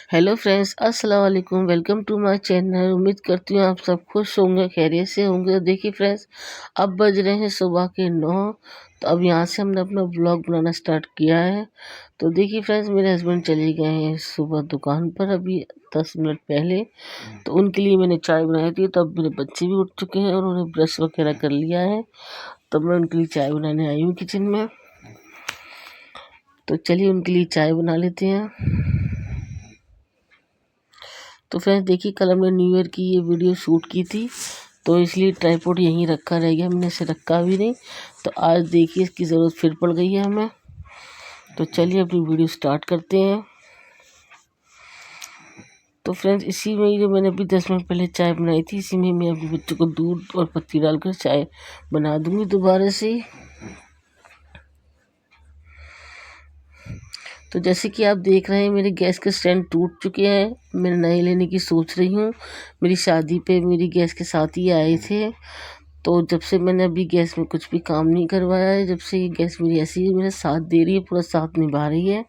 Hello friends, अस्सलाम वालेकुम। Welcome to my channel. उम्मीद करती हूँ आप सब खुश होंगे, खैरियत से होंगे। देखिए फ्रेंड्स, अब बज रहे हैं सुबह के 9। तो अब यहाँ से हमने अपना व्लॉग बनाना स्टार्ट किया है। तो देखिए फ्रेंड्स, मेरे हस्बैंड चले गए हैं सुबह दुकान पर अभी 10 मिनट पहले। तो उनके लिए मैंने चाय बनाई थी। तो अब मेरे बच्चे भी उठ चुके हैं और उन्होंने ब्रश वगैरह कर लिया है। तो मैं उनके लिए चाय बनाने आई हूँ किचन में। तो चलिए उनके लिए चाय बना लेते हैं। तो फ्रेंड्स देखिए, कल हमने न्यू ईयर की ये वीडियो शूट की थी, तो इसलिए ट्राइपॉड यहीं रखा रह गया, हमने इसे रखा भी नहीं। तो आज देखिए इसकी ज़रूरत फिर पड़ गई है हमें। तो चलिए अपनी वीडियो स्टार्ट करते हैं। तो फ्रेंड्स, इसी में जो मैंने अभी 10 मिनट पहले चाय बनाई थी, इसी में मैं अपने बच्चों को दूध और पत्ती डालकर चाय बना दूँगी दोबारा से। तो जैसे कि आप देख रहे हैं, मेरे गैस के स्टैंड टूट चुके हैं। मैं नए लेने की सोच रही हूँ। मेरी शादी पे मेरी गैस के साथ ही आए थे। तो जब से मैंने अभी गैस में कुछ भी काम नहीं करवाया है, जब से ये गैस मेरी ऐसी ही मेरा साथ दे रही है, पूरा साथ निभा रही है।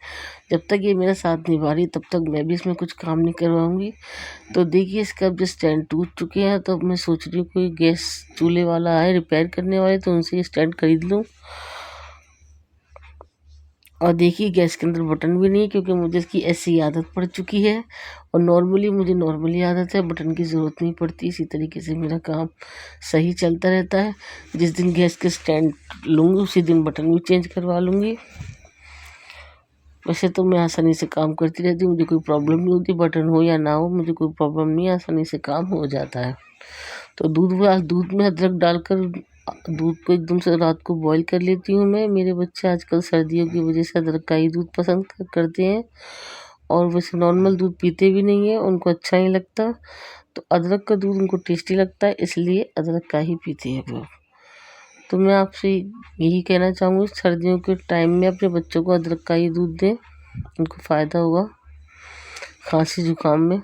जब तक ये मेरा साथ निभा रही है तब तक मैं भी इसमें कुछ काम नहीं करवाऊँगी। तो देखिए, इसका अब जो स्टैंड टूट चुके हैं, तो अब मैं सोच रही हूँ कोई गैस चूल्हे वाला आए रिपेयर करने वाले, तो उनसे ये स्टैंड खरीद लूँ। और देखिए, गैस के अंदर बटन भी नहीं है, क्योंकि मुझे इसकी ऐसी आदत पड़ चुकी है। और मुझे नॉर्मली आदत है, बटन की ज़रूरत नहीं पड़ती। इसी तरीके से मेरा काम सही चलता रहता है। जिस दिन गैस के स्टैंड लूँगी उसी दिन बटन भी चेंज करवा लूँगी। वैसे तो मैं आसानी से काम करती रहती हूँ, मुझे कोई प्रॉब्लम नहीं होती। बटन हो या ना हो, मुझे कोई प्रॉब्लम नहीं है, आसानी से काम हो जाता है। तो दूध में अदरक डालकर दूध को एकदम से रात को बॉईल कर लेती हूँ मैं। मेरे बच्चे आजकल सर्दियों की वजह से अदरक का ही दूध पसंद करते हैं, और वैसे नॉर्मल दूध पीते भी नहीं है, उनको अच्छा नहीं लगता। तो अदरक का दूध उनको टेस्टी लगता है, इसलिए अदरक का ही पीते हैं वो। तो मैं आपसे यही कहना चाहूँगी, सर्दियों के टाइम में अपने बच्चों को अदरक का ही दूध दें, उनको फ़ायदा होगा खांसी जुकाम में।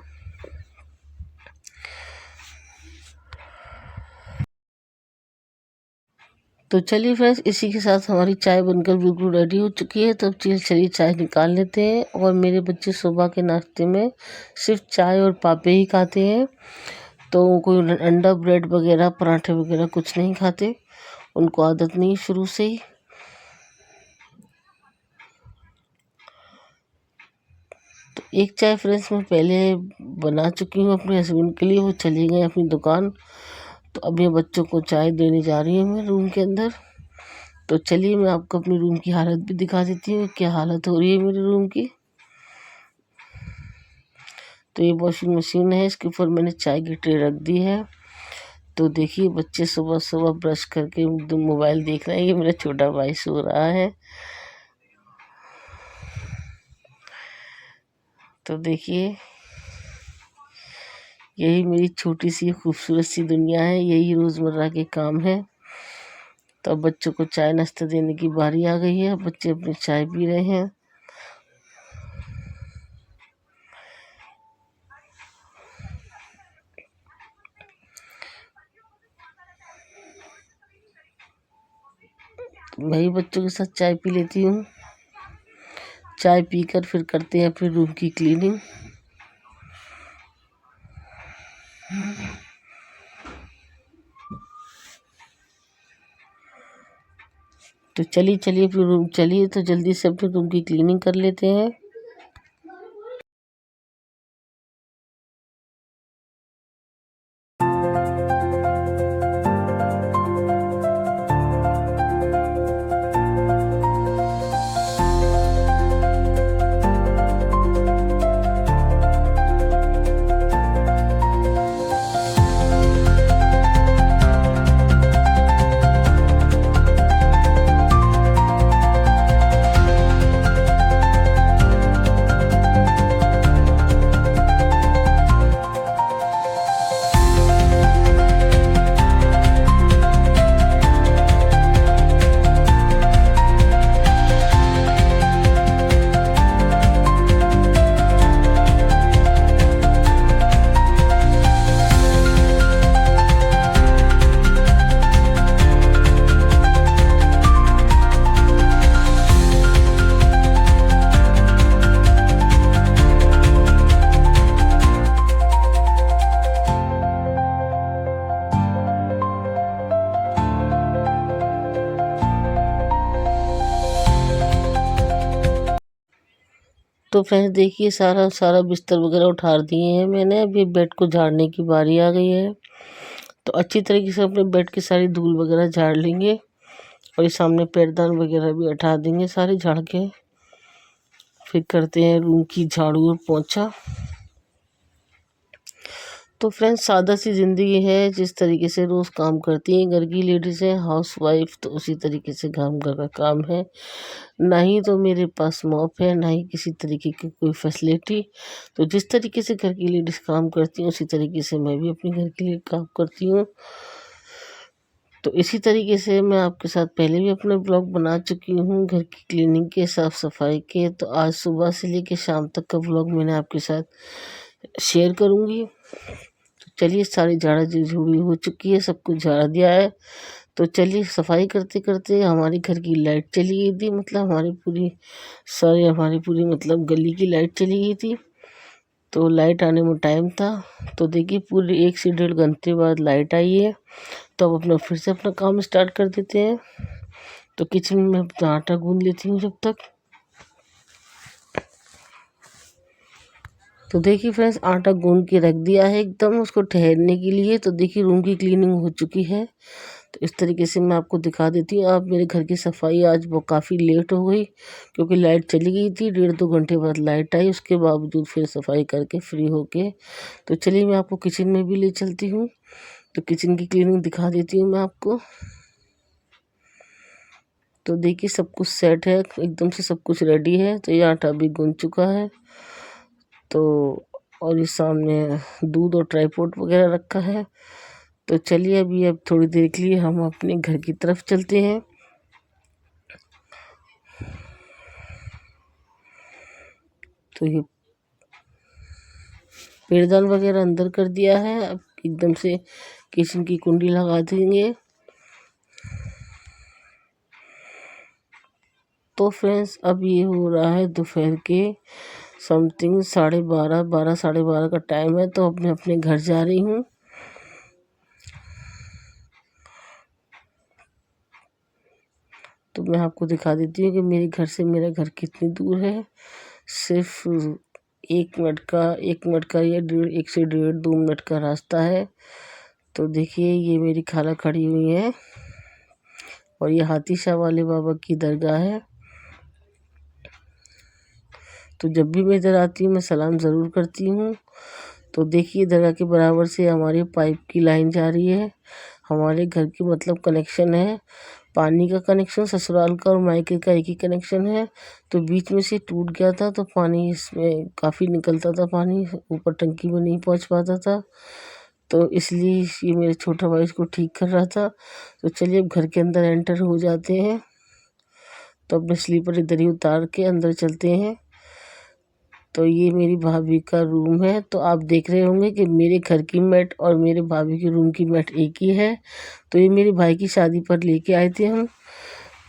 तो चलिए फ्रेंड्स, इसी के साथ हमारी चाय बनकर बिल्कुल रेडी हो चुकी है। तो अब चलिए चाय निकाल लेते हैं। और मेरे बच्चे सुबह के नाश्ते में सिर्फ चाय और पापे ही खाते हैं। तो कोई अंडा ब्रेड वगैरह पराठे वगैरह कुछ नहीं खाते, उनको आदत नहीं शुरू से ही। तो एक चाय फ्रेंड्स मैं पहले बना चुकी हूँ अपने हस्बैंड के लिए, वो चले गए अपनी दुकान। तो अब ये बच्चों को चाय देने जा रही हूँ मैं रूम के अंदर। तो चलिए मैं आपको अपनी रूम की हालत भी दिखा देती हूँ, क्या हालत हो रही है मेरे रूम की। तो ये वॉशिंग मशीन है, इसके ऊपर मैंने चाय की ट्रे रख दी है। तो देखिए, बच्चे सुबह सुबह ब्रश करके एकदम मोबाइल देख रहे हैं। ये मेरा छोटा भाई सो रहा है। तो देखिए, यही मेरी छोटी सी खूबसूरत सी दुनिया है, यही रोज़मर्रा के काम है। तो अब बच्चों को चाय नाश्ता देने की बारी आ गई है। बच्चे अपनी चाय पी रहे हैं। मैं ही बच्चों के साथ चाय पी लेती हूँ। चाय पीकर फिर करते हैं अपने रूम की क्लीनिंग। तो चलिए अपने रूम चलिए, तो जल्दी से अपने रूम की क्लीनिंग कर लेते हैं। तो फ्रेंड्स देखिए सारा सारा बिस्तर वगैरह उठा दिए हैं मैंने। अभी बेड को झाड़ने की बारी आ गई है। तो अच्छी तरीके से अपने बेड की सारी धूल वगैरह झाड़ लेंगे और ये सामने पैरदान वगैरह भी हटा देंगे सारे झाड़ के। फिर करते हैं रूम की झाड़ू और पोंछा। तो फ्रेंड्स सादा सी ज़िंदगी है, जिस तरीके से रोज़ काम करती हैं घर की लेडीज़ हैं, हाउस वाइफ, तो उसी तरीके से घर का काम है। ना ही तो मेरे पास मॉप है, ना ही किसी तरीके की कोई फैसिलिटी। तो जिस तरीके से घर की लेडीज़ काम करती हैं उसी तरीके से मैं भी अपने घर के लिए काम करती हूँ। तो इसी तरीके से मैं आपके साथ पहले भी अपने ब्लॉग बना चुकी हूँ घर की क्लीनिंग के, साफ़ सफाई के। तो आज सुबह से लेकर शाम तक का ब्लॉग मैंने आपके साथ शेयर करूँगी। तो चलिए सारी झाड़ा झूड़ी हो चुकी है, सब कुछ झाड़ दिया है। तो चलिए सफाई करते करते हमारे घर की लाइट चली गई थी, मतलब हमारी पूरी मतलब गली की लाइट चली गई थी। तो लाइट आने में टाइम था। तो देखिए पूरे 1 से 1.5 घंटे बाद लाइट आई है। तो अब अपना फिर से अपना काम स्टार्ट कर देते हैं। तो किचन में अपना आटा गूंद लेती हूँ जब तक। तो देखिए फ्रेंड्स आटा गूंद के रख दिया है एकदम उसको ठहरने के लिए। तो देखिए रूम की क्लीनिंग हो चुकी है। तो इस तरीके से मैं आपको दिखा देती हूँ। अब मेरे घर की सफाई आज वो काफ़ी लेट हो गई, क्योंकि लाइट चली गई थी। 1.5-2 घंटे बाद लाइट आई, उसके बावजूद फिर सफाई करके फ्री होके। तो चलिए मैं आपको किचन में भी ले चलती हूँ। तो किचन की क्लीनिंग दिखा देती हूँ मैं आपको। तो देखिए सब कुछ सेट है, एकदम से सब कुछ रेडी है। तो ये आटा भी गूंद चुका है। तो और ये सामने दूध और ट्राईपोड वगैरह रखा है। तो चलिए अब थोड़ी देर के लिए हम अपने घर की तरफ चलते हैं। तो ये पैरदान वगैरह अंदर कर दिया है। अब एकदम से किचन की कुंडी लगा देंगे। तो फ्रेंड्स अब ये हो रहा है दोपहर के समथिंग 12:30 साढ़े 12 का टाइम है। तो अपने अपने घर जा रही हूँ। तो मैं आपको दिखा देती हूँ कि मेरे घर से मेरा घर कितनी दूर है। सिर्फ 1 मिनट का या 1 से 1.5-2 मिनट का रास्ता है। तो देखिए ये मेरी खाला खड़ी हुई है और ये हाथी शाह वाले बाबा की दरगाह है। तो जब भी मैं इधर आती हूँ मैं सलाम ज़रूर करती हूँ। तो देखिए दरगाह के बराबर से हमारी पाइप की लाइन जा रही है। हमारे घर की मतलब कनेक्शन है, पानी का कनेक्शन ससुराल का और मायके का एक ही कनेक्शन है। तो बीच में से टूट गया था, तो पानी इसमें काफ़ी निकलता था, पानी ऊपर टंकी में नहीं पहुंच पाता था। तो इसलिए ये मेरे छोटा भाई इसको ठीक कर रहा था। तो चलिए अब घर के अंदर एंटर हो जाते हैं। तो अपने स्लीपर इधर ही उतार के अंदर चलते हैं। तो ये मेरी भाभी का रूम है। तो आप देख रहे होंगे कि मेरे घर की मैट और मेरे भाभी के रूम की मैट एक ही है। तो ये मेरे भाई की शादी पर लेके आए थे हम।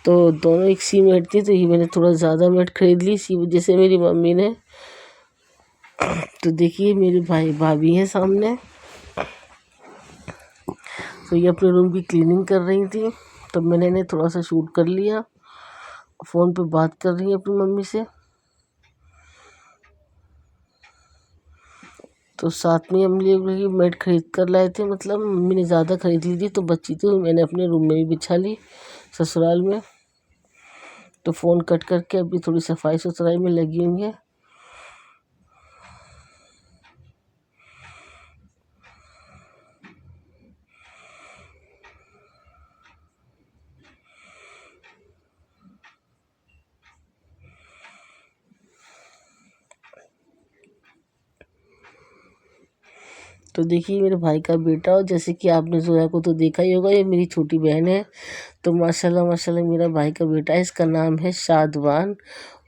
तो दोनों एक सी मैट थी, तो ये मैंने थोड़ा ज़्यादा मैट खरीद ली, इसी वजह से मेरी मम्मी ने। तो देखिए मेरे भाई भाभी हैं सामने। तो ये अपने रूम की क्लीनिंग कर रही थी। तो मैंने इन्हें थोड़ा सा शूट कर लिया। फ़ोन पे बात कर रही है अपनी मम्मी से। तो साथ में हम लोग मैट खरीद कर लाए थे, मतलब मम्मी ने ज़्यादा खरीद ली थी तो बची थी, मैंने अपने रूम में भी बिछा ली ससुराल में। तो फ़ोन कट करके अभी थोड़ी सफाई सुथराई में लगी हुई है। तो देखिए मेरे भाई का बेटा, और जैसे कि आपने जोया को तो देखा ही होगा, ये मेरी छोटी बहन है। तो माशाल्लाह माशाल्लाह मेरा भाई का बेटा है, इसका नाम है शादवान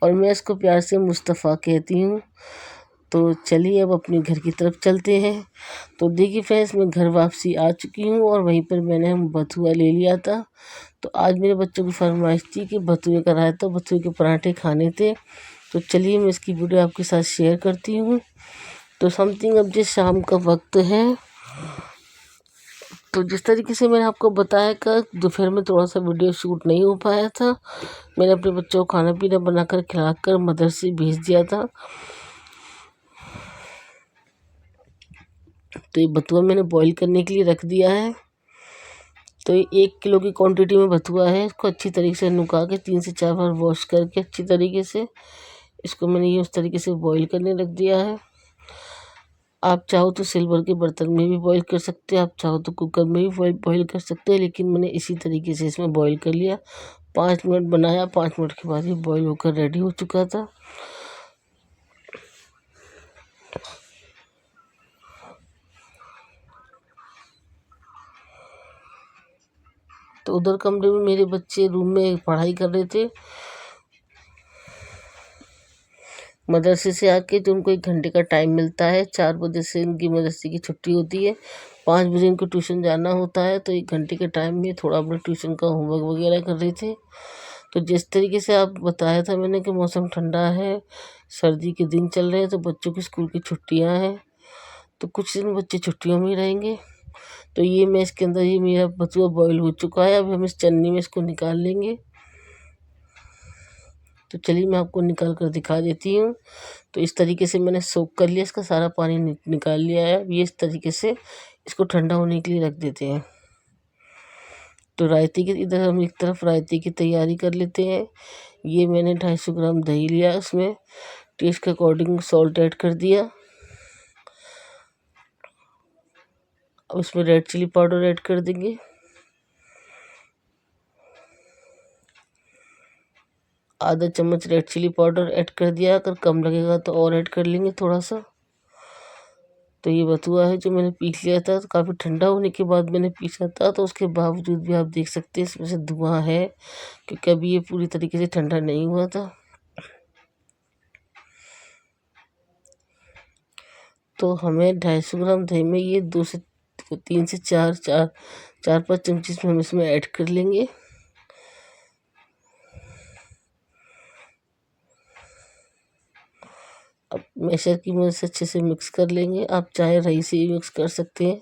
और मैं इसको प्यार से मुस्तफ़ा कहती हूँ। तो चलिए अब अपने घर की तरफ चलते हैं। तो देखिए फ्रेंड्स मैं घर वापसी आ चुकी हूँ और वहीं पर मैंने बथुआ ले लिया था। तो आज मेरे बच्चों की फरमाइश थी कि बथुए का रायता, बथुए के पराठे खाने थे। तो चलिए मैं इसकी वीडियो आपके साथ शेयर करती हूँ। तो समथिंग अब जिस शाम का वक्त है, तो जिस तरीके से मैंने आपको बताया, कल दोपहर में थोड़ा सा वीडियो शूट नहीं हो पाया था। मैंने अपने बच्चों को खाना पीना बनाकर खिलाकर मदरसे भेज दिया था। तो ये बथुआ मैंने बॉईल करने के लिए रख दिया है। तो ये 1 किलो की क्वांटिटी में बथुआ है। इसको अच्छी तरीके से नुका के 3 से 4 बार वॉश करके अच्छी तरीके से इसको मैंने ये उस तरीके से बॉईल करने रख दिया है। आप चाहो तो सिल्वर के बर्तन में भी बॉईल कर सकते हैं, आप चाहो तो कुकर में भी बॉईल कर सकते हैं, लेकिन मैंने इसी तरीके से इसमें बॉईल कर लिया। 5 मिनट बनाया, 5 मिनट के बाद ये बॉईल होकर रेडी हो चुका था। तो उधर कमरे में मेरे बच्चे रूम में पढ़ाई कर रहे थे। मदरसे से आके जो उनको 1 घंटे का टाइम मिलता है, 4 बजे से इनकी मदरसे की छुट्टी होती है, 5 बजे इनको ट्यूशन जाना होता है। तो 1 घंटे के टाइम में थोड़ा अपना ट्यूशन का होमवर्क वगैरह कर रहे थे। तो जिस तरीके से आप बताया था मैंने कि मौसम ठंडा है, सर्दी के दिन चल रहे हैं, तो बच्चों की स्कूल की छुट्टियां हैं, तो कुछ दिन बच्चे छुट्टियों में ही रहेंगे। तो ये मैं इसके अंदर ये मेरा बथुआ बॉईल हो चुका है। अब हम इस चन्नी में इसको निकाल लेंगे। तो चलिए मैं आपको निकाल कर दिखा देती हूँ। तो इस तरीके से मैंने सोक कर लिया, इसका सारा पानी निकाल लिया है। अब ये इस तरीके से इसको ठंडा होने के लिए रख देते हैं। तो रायते की इधर हम एक तरफ रायते की तैयारी कर लेते हैं। ये मैंने 250 ग्राम दही लिया, उसमें टेस्ट के अकॉर्डिंग सॉल्ट ऐड कर दिया। अब उसमें रेड चिली पाउडर ऐड कर देंगे, आधा चम्मच रेड चिली पाउडर ऐड कर दिया। अगर कम लगेगा तो और ऐड कर लेंगे थोड़ा सा। तो ये बथुआ है जो मैंने पीस लिया था, तो काफ़ी ठंडा होने के बाद मैंने पीसा था, तो उसके बावजूद भी आप देख सकते हैं इसमें से धुआं है, क्योंकि अभी ये पूरी तरीके से ठंडा नहीं हुआ था। तो हमें 250 ग्राम दही में ये 2 से 3 से 4 5 चमचे हम इसमें ऐड कर लेंगे। अब मैशर की मदद से अच्छे से मिक्स कर लेंगे। आप चाहे रही से ही मिक्स कर सकते हैं।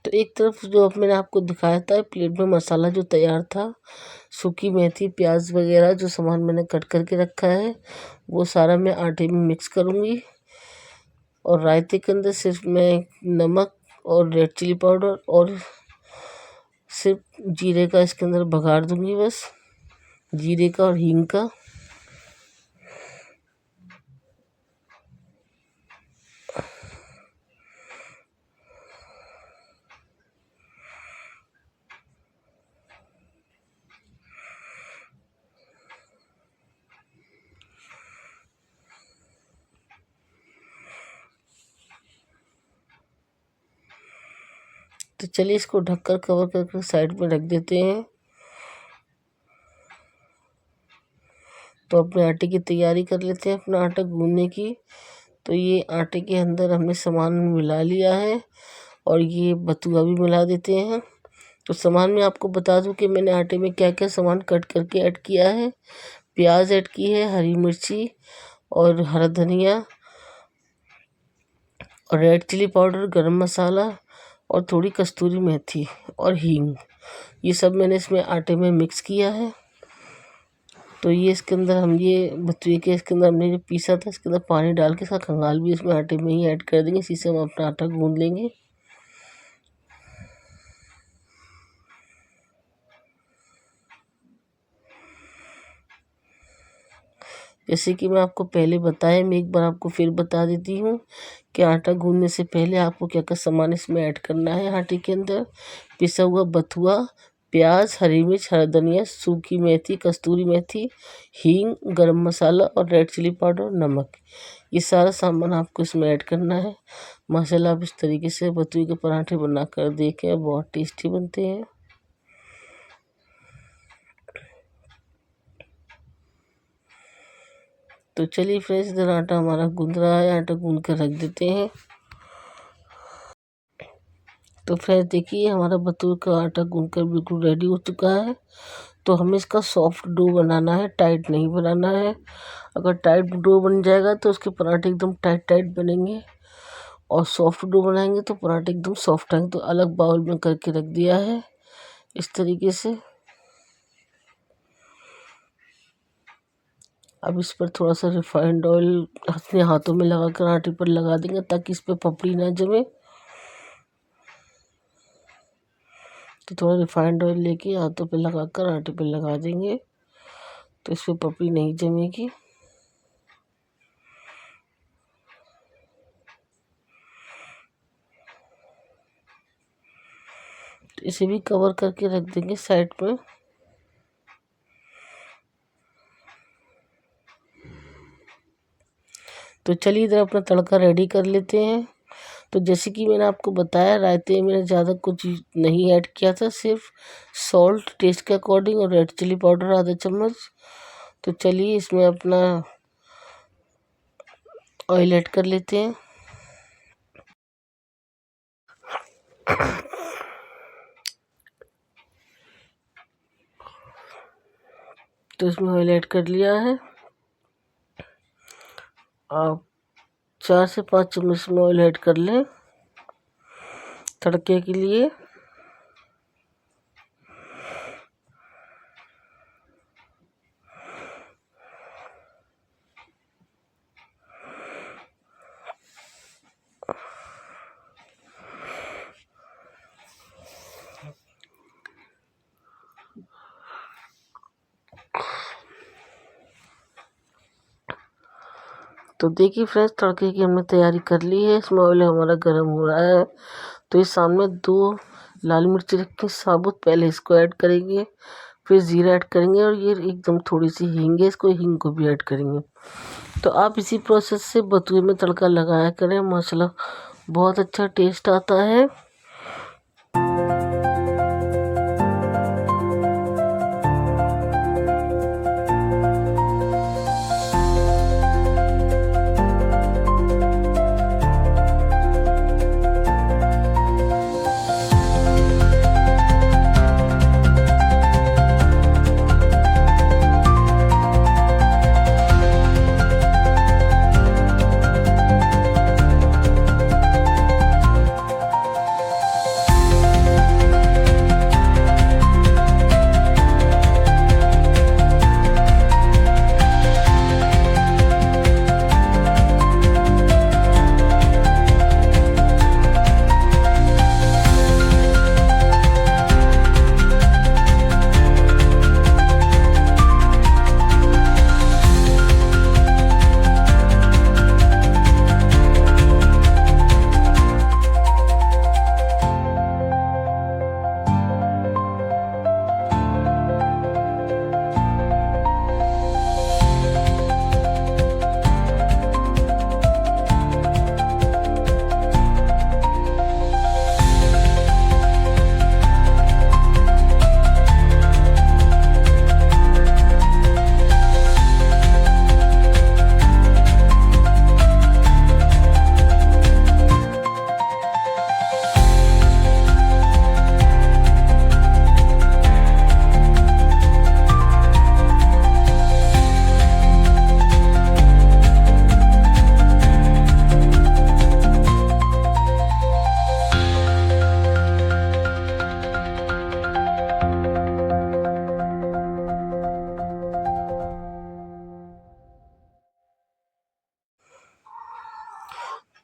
तो एक तरफ जो अब मैंने आपको दिखाया था प्लेट में मसाला जो तैयार था, सूखी मेथी, प्याज वगैरह जो सामान मैंने कट करके रखा है, वो सारा मैं आटे में मिक्स करूँगी। और रायते के अंदर सिर्फ मैं नमक और रेड चिली पाउडर और सिर्फ जीरे का इसके अंदर बघार दूंगी, बस जीरे का और हींग का। तो चलिए इसको ढककर कवर करके साइड में रख देते हैं। तो अपने आटे की तैयारी कर लेते हैं, अपना आटा गूंदने की। तो ये आटे के अंदर हमने सामान मिला लिया है, और ये बथुआ भी मिला देते हैं। तो सामान में आपको बता दूं कि मैंने आटे में क्या क्या सामान कट करके ऐड किया है। प्याज ऐड की है, हरी मिर्ची और हरा धनिया और रेड चिली पाउडर, गरम मसाला और थोड़ी कस्तूरी मेथी और हींग, ये सब मैंने इसमें आटे में मिक्स किया है। तो ये इसके अंदर हम ये बथुए के इसके अंदर हमने जो पीसा था, इसके अंदर पानी डाल के इसका खंगाल भी इसमें आटे में ही ऐड कर देंगे। इसी से हम अपना आटा गूंद लेंगे। जैसे कि मैं आपको पहले बताया, मैं एक बार आपको फिर बता देती हूँ कि आटा गूंदने से पहले आपको क्या क्या सामान इसमें ऐड करना है। आटे के अंदर पिसा हुआ बथुआ, प्याज, हरी मिर्च, हरा धनिया, सूखी मेथी, कस्तूरी मेथी, हींग, गरम मसाला और रेड चिली पाउडर, नमक, ये सारा सामान आपको इसमें ऐड करना है। माशाल्लाह आप इस तरीके से बथुए के पराठे बनाकर देखें, बहुत टेस्टी बनते हैं। तो चलिए फ्रेंड्स, इधर आटा हमारा गूंद रहा है, आटा गूंद कर रख देते हैं। तो फ्रेंड्स देखिए हमारा बतूर का आटा गूंथकर बिल्कुल रेडी हो चुका है। तो हमें इसका सॉफ्ट डो बनाना है, टाइट नहीं बनाना है। अगर टाइट डो बन जाएगा तो उसके पराठे एकदम टाइट टाइट बनेंगे, और सॉफ्ट डो बनाएंगे तो पराठे एकदम सॉफ्ट आएंगे। तो अलग बाउल में करके रख दिया है इस तरीके से। अब इस पर थोड़ा सा रिफाइंड ऑयल अपने हाथों में लगा कर आटे पर लगा देंगे ताकि इस पर पपड़ी ना जमे। तो थोड़ा रिफाइंड ऑयल लेके हाथों पे लगा कर आटे पे लगा देंगे तो इस पर पपड़ी नहीं जमेगी। तो इसे भी कवर करके रख देंगे साइड में। तो चलिए इधर अपना तड़का रेडी कर लेते हैं। तो जैसे कि मैंने आपको बताया, रायते में मैंने ज़्यादा कुछ नहीं ऐड किया था, सिर्फ सॉल्ट टेस्ट के अकॉर्डिंग और रेड चिली पाउडर आधा चम्मच। तो चलिए इसमें अपना ऑयल ऐड कर लेते हैं। तो इसमें ऑयल ऐड कर लिया है। आप 4 से 5 चम्मच में ऑयल ऐड कर लें तड़के के लिए। तो देखिए फ्रेंड्स, तड़के की हमने तैयारी कर ली है। इसमें ऑयल हमारा गर्म हो रहा है। तो इस सामने 2 लाल मिर्ची रखी साबुत, पहले इसको ऐड करेंगे, फिर ज़ीरा ऐड करेंगे, और ये एकदम थोड़ी सी हींग है, इसको हींग को भी ऐड करेंगे। तो आप इसी प्रोसेस से बतुए में तड़का लगाया करें, माशाल्लाह बहुत अच्छा टेस्ट आता है।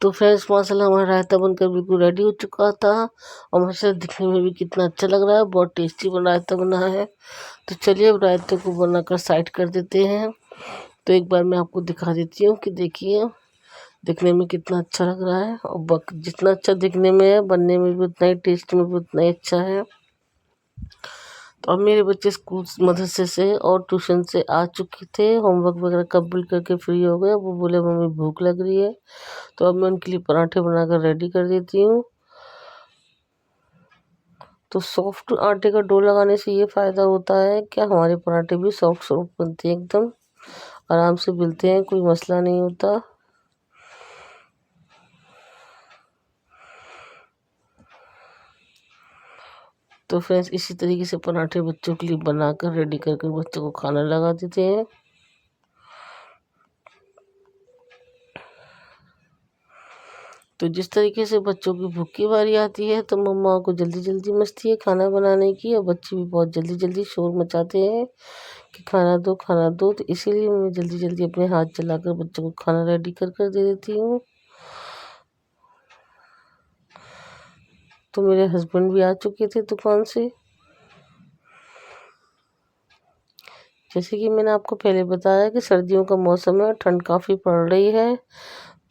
तो फ्रेंड्स माशाल्लाह हमारा रायता बनकर बिल्कुल रेडी हो चुका था, और माशाल्लाह दिखने में भी कितना अच्छा लग रहा है, बहुत टेस्टी रायता बना है। तो चलिए अब रायते को बनाकर साइड कर देते हैं। तो एक बार मैं आपको दिखा देती हूँ कि देखिए दिखने में कितना अच्छा लग रहा है, और जितना अच्छा दिखने में है, बनने में भी उतना ही, टेस्ट में भी उतना ही अच्छा है। तो अब मेरे बच्चे स्कूल मदरसे से और ट्यूशन से आ चुके थे, होमवर्क वगैरह कंप्लीट करके फ्री हो गए। वो बोले मम्मी भूख लग रही है, तो अब मैं उनके लिए पराठे बनाकर रेडी कर देती हूँ। तो सॉफ्ट आटे का डो लगाने से ये फ़ायदा होता है कि हमारे पराठे भी सॉफ्ट सॉफ्ट बनते हैं, एकदम आराम से मिलते हैं, कोई मसला नहीं होता। तो फ्रेंड्स इसी तरीके से पराठे बच्चों के लिए बनाकर रेडी कर कर बच्चों को खाना लगा देते हैं। तो जिस तरीके से बच्चों की भूख की बारी आती है तो मम्मा को जल्दी जल्दी मस्ती है खाना बनाने की, और बच्चे भी बहुत जल्दी जल्दी शोर मचाते हैं कि खाना दो खाना दो। तो इसीलिए मैं जल्दी जल्दी अपने हाथ चलाकर बच्चों को खाना रेडी कर कर दे देती हूँ। तो मेरे हस्बैंड भी आ चुके थे दुकान से। जैसे कि मैंने आपको पहले बताया कि सर्दियों का मौसम है और ठंड काफ़ी पड़ रही है,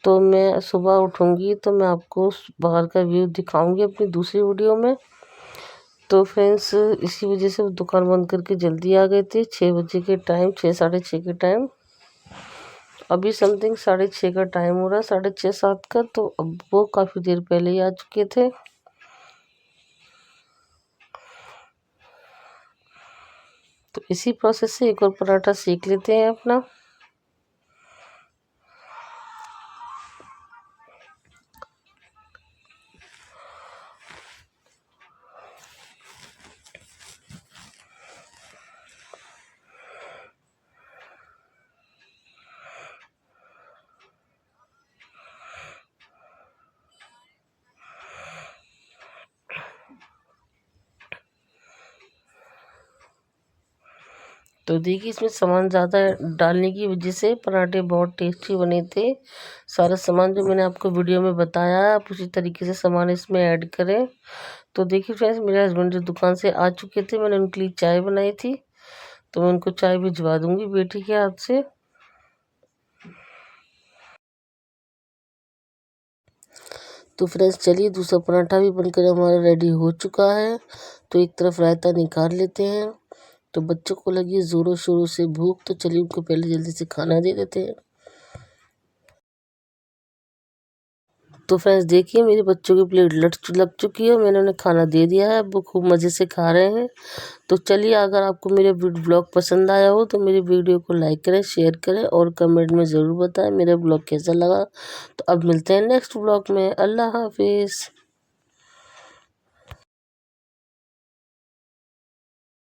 तो मैं सुबह उठूँगी तो मैं आपको बाहर का व्यू दिखाऊंगी अपनी दूसरी वीडियो में। तो फ्रेंड्स इसी वजह से वो दुकान बंद करके जल्दी आ गए थे। 6 बजे के टाइम, 6 साढ़े 6 के टाइम, अभी समथिंग 6:30 का टाइम हो रहा है, 6:30 7 का। तो अब वो काफ़ी देर पहले ही आ चुके थे। तो इसी प्रोसेस से एक और पराठा सेक लेते हैं अपना। तो देखिए इसमें सामान ज़्यादा डालने की वजह से पराठे बहुत टेस्टी बने थे। सारा सामान जो मैंने आपको वीडियो में बताया है आप उसी तरीके से सामान इसमें ऐड करें। तो देखिए फ्रेंड्स मेरे हस्बैंड जो दुकान से आ चुके थे, मैंने उनके लिए चाय बनाई थी, तो मैं उनको चाय भिजवा दूंगी बेटी के हाथ से। तो फ्रेंड्स चलिए दूसरा पराठा भी बनकर हमारा रेडी हो चुका है। तो एक तरफ रायता निकाल लेते हैं। तो बच्चों को लगी ज़ोरों शोरों से भूख, तो चलिए उनको पहले जल्दी से खाना दे देते हैं। तो फ्रेंड्स देखिए मेरे बच्चों की प्लेट लग चुकी है, मैंने उन्हें खाना दे दिया है, वो खूब मज़े से खा रहे हैं। तो चलिए अगर आपको मेरे ब्लॉग पसंद आया हो तो मेरे वीडियो को लाइक करें, शेयर करें और कमेंट में ज़रूर बताएं मेरा ब्लॉग कैसा लगा। तो अब मिलते हैं नेक्स्ट ब्लॉग में। अल्लाह हाफिज़।